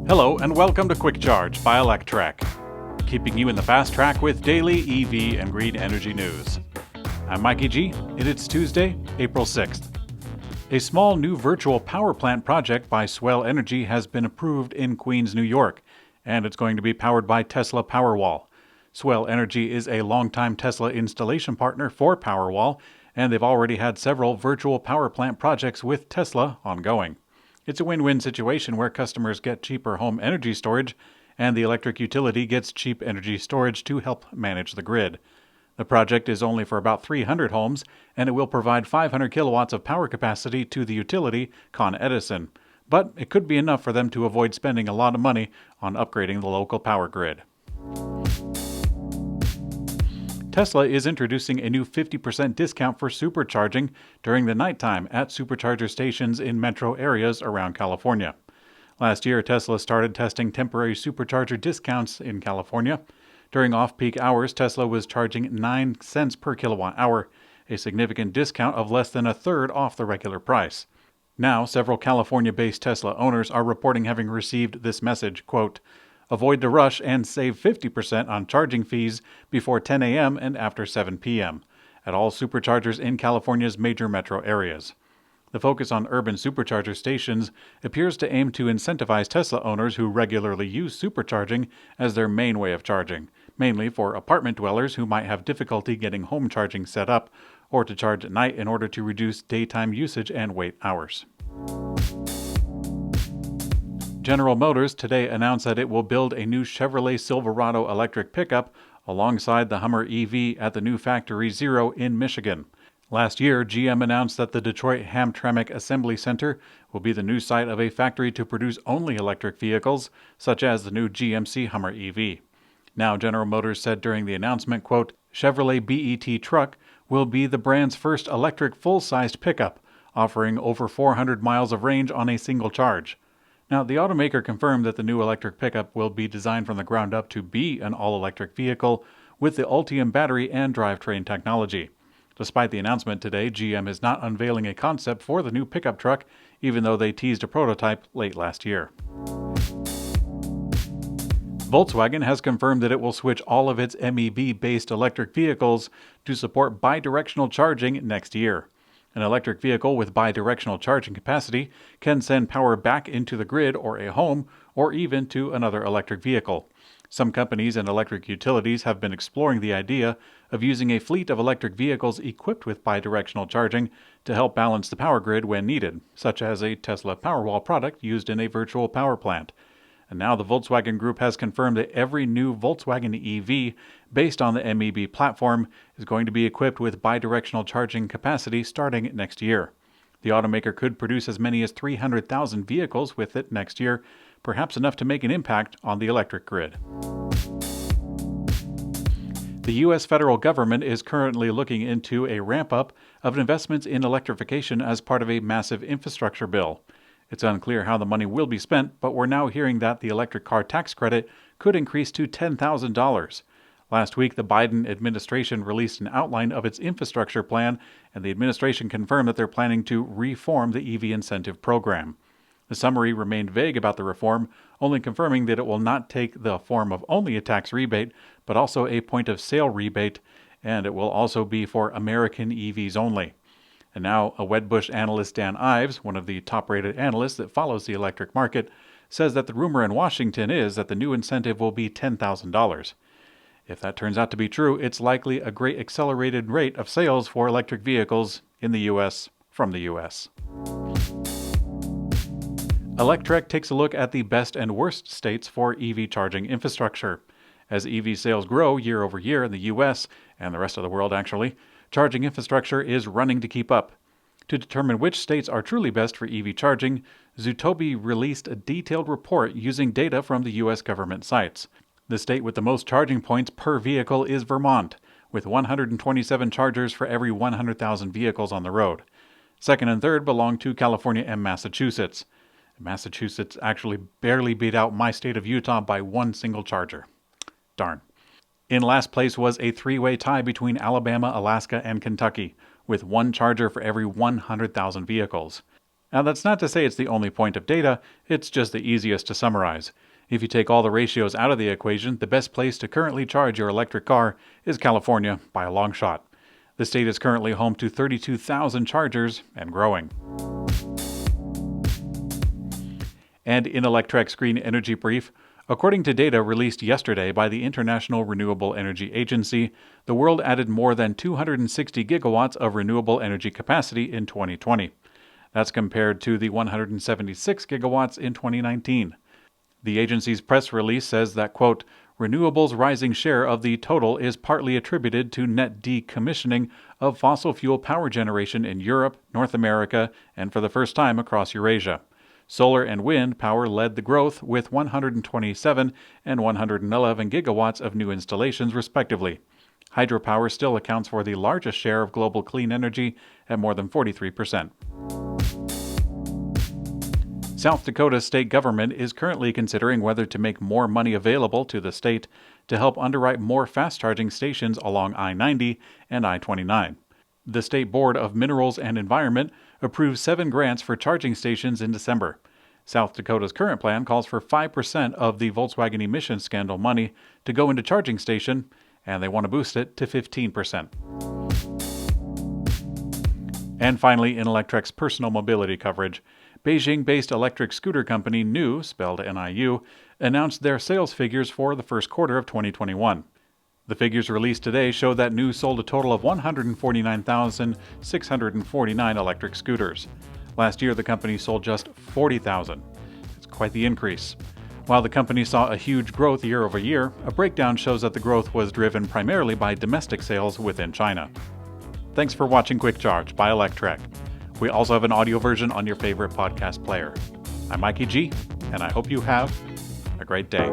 Hello and welcome to Quick Charge by Electrek, keeping you in the fast track with daily EV and green energy news. I'm Mikey G, and it's Tuesday, April 6th. A small new virtual power plant project by Swell Energy has been approved in Queens, New York, and it's going to be powered by Tesla Powerwall. Swell Energy is a longtime Tesla installation partner for Powerwall, and they've already had several virtual power plant projects with Tesla ongoing. It's a win-win situation where customers get cheaper home energy storage, and the electric utility gets cheap energy storage to help manage the grid. The project is only for about 300 homes, and it will provide 500 kilowatts of power capacity to the utility, Con Edison. But it could be enough for them to avoid spending a lot of money on upgrading the local power grid. Tesla is introducing a new 50% discount for supercharging during the nighttime at Supercharger stations in metro areas around California. Last year, Tesla started testing temporary supercharger discounts in California. During off-peak hours, Tesla was charging 9 cents per kilowatt hour, a significant discount of less than a third off the regular price. Now, several California-based Tesla owners are reporting having received this message, quote, "Avoid the rush and save 50% on charging fees before 10 a.m. and after 7 p.m. at all superchargers in California's major metro areas." The focus on urban supercharger stations appears to aim to incentivize Tesla owners who regularly use supercharging as their main way of charging, mainly for apartment dwellers who might have difficulty getting home charging set up, or to charge at night in order to reduce daytime usage and wait hours. General Motors today announced that it will build a new Chevrolet Silverado electric pickup alongside the Hummer EV at the new Factory Zero in Michigan. Last year, GM announced that the Detroit Hamtramck Assembly Center will be the new site of a factory to produce only electric vehicles, such as the new GMC Hummer EV. Now, General Motors said during the announcement, quote, "Chevrolet BET truck will be the brand's first electric full-sized pickup, offering over 400 miles of range on a single charge." Now, the automaker confirmed that the new electric pickup will be designed from the ground up to be an all-electric vehicle with the Ultium battery and drivetrain technology. Despite the announcement today, GM is not unveiling a concept for the new pickup truck, even though they teased a prototype late last year. Volkswagen has confirmed that it will switch all of its MEB-based electric vehicles to support bidirectional charging next year. An electric vehicle with bidirectional charging capacity can send power back into the grid or a home, or even to another electric vehicle. Some companies and electric utilities have been exploring the idea of using a fleet of electric vehicles equipped with bidirectional charging to help balance the power grid when needed, such as a Tesla Powerwall product used in a virtual power plant. And now the Volkswagen Group has confirmed that every new Volkswagen EV based on the MEB platform is going to be equipped with bidirectional charging capacity starting next year. The automaker could produce as many as 300,000 vehicles with it next year, perhaps enough to make an impact on the electric grid. The U.S. federal government is currently looking into a ramp-up of investments in electrification as part of a massive infrastructure bill. It's unclear how the money will be spent, but we're now hearing that the electric car tax credit could increase to $10,000. Last week, the Biden administration released an outline of its infrastructure plan, and the administration confirmed that they're planning to reform the EV incentive program. The summary remained vague about the reform, only confirming that it will not take the form of only a tax rebate, but also a point-of-sale rebate, and it will also be for American EVs only. And now, a Wedbush analyst, Dan Ives, one of the top-rated analysts that follows the electric market, says that the rumor in Washington is that the new incentive will be $10,000. If that turns out to be true, it's likely a great accelerated rate of sales for electric vehicles in the U.S. from the U.S. Electrek takes a look at the best and worst states for EV charging infrastructure. As EV sales grow year over year in the U.S., and the rest of the world actually, charging infrastructure is running to keep up. To determine which states are truly best for EV charging, Zutobi released a detailed report using data from the U.S. government sites. The state with the most charging points per vehicle is Vermont, with 127 chargers for every 100,000 vehicles on the road. Second and third belong to California and Massachusetts. Massachusetts actually barely beat out my state of Utah by one single charger. Darn. In last place was a three-way tie between Alabama, Alaska, and Kentucky, with one charger for every 100,000 vehicles. Now, that's not to say it's the only point of data, it's just the easiest to summarize. If you take all the ratios out of the equation, the best place to currently charge your electric car is California by a long shot. The state is currently home to 32,000 chargers and growing. And in Electrek's Green Energy Brief, according to data released yesterday by the International Renewable Energy Agency, the world added more than 260 gigawatts of renewable energy capacity in 2020. That's compared to the 176 gigawatts in 2019. The agency's press release says that, quote, renewables' rising share of the total is partly attributed to net decommissioning of fossil fuel power generation in Europe, North America, and for the first time across Eurasia. Solar and wind power led the growth with 127 and 111 gigawatts of new installations, respectively. Hydropower still accounts for the largest share of global clean energy at more than 43%. South Dakota's state government is currently considering whether to make more money available to the state to help underwrite more fast-charging stations along I-90 and I-29. The State Board of Minerals and Environment approved 7 grants for charging stations in December. South Dakota's current plan calls for 5% of the Volkswagen emissions scandal money to go into charging station, and they want to boost it to 15%. And finally, in Electrek's personal mobility coverage, Beijing-based electric scooter company NIU, spelled N-I-U, announced their sales figures for the first quarter of 2021. The figures released today show that NIU sold a total of 149,649 electric scooters. Last year, the company sold just 40,000. It's quite the increase. While the company saw a huge growth year over year, a breakdown shows that the growth was driven primarily by domestic sales within China. Thanks for watching Quick Charge by Electrek. We also have an audio version on your favorite podcast player. I'm Mikey G, and I hope you have a great day.